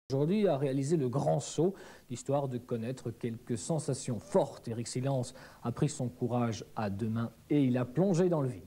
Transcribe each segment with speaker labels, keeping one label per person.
Speaker 1: Aujourd'hui a réalisé le grand saut, histoire de connaître quelques sensations fortes. Eric Silence a pris son courage à deux mains et il a plongé dans le vide.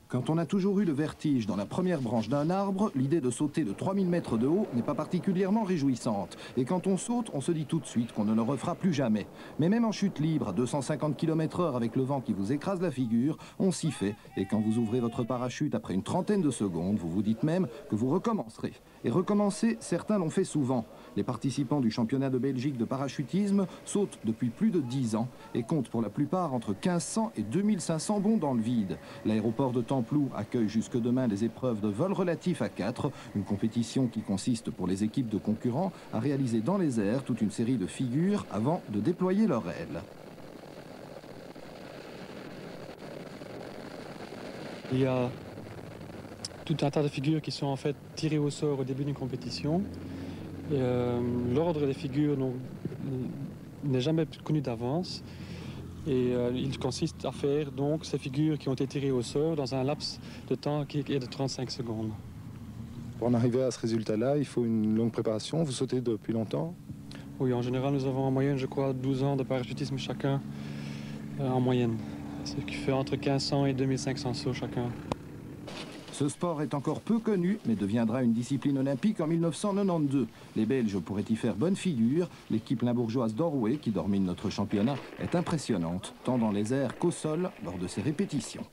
Speaker 2: Quand on a toujours eu le vertige dans la première branche d'un arbre, l'idée de sauter de 3000 mètres de haut n'est pas particulièrement réjouissante. Et quand on saute, on se dit tout de suite qu'on ne le refera plus jamais. Mais même en chute libre, à 250 km/h avec le vent qui vous écrase la figure, on s'y fait. Et quand vous ouvrez votre parachute après une trentaine de secondes, vous vous dites même que vous recommencerez. Et recommencer, certains l'ont fait souvent. Les participants du championnat de Belgique de parachutisme sautent depuis plus de 10 ans et comptent pour la plupart entre 1500 et 2500 bonds dans le vide. L'aéroport de Templou accueille jusque demain des épreuves de vol relatif à 4, une compétition qui consiste pour les équipes de concurrents à réaliser dans les airs toute une série de figures avant de déployer leurs ailes.
Speaker 3: Il y a tout un tas de figures qui sont en fait tirées au sort au début d'une compétition. L'ordre des figures n'est jamais connu d'avance. Et il consiste à faire donc ces figures qui ont été tirées au sort dans un laps de temps qui est de 35 secondes.
Speaker 4: Pour en arriver à ce résultat-là, il faut une longue préparation. Vous sautez depuis longtemps?
Speaker 3: Oui, en général, nous avons en moyenne, je crois, 12 ans de parachutisme chacun, en moyenne. Ce qui fait entre 1500 et 2500 sauts chacun.
Speaker 2: Ce sport est encore peu connu, mais deviendra une discipline olympique en 1992. Les Belges pourraient y faire bonne figure. L'équipe limbourgeoise d'Orway, qui domine notre championnat, est impressionnante, tant dans les airs qu'au sol lors de ses répétitions.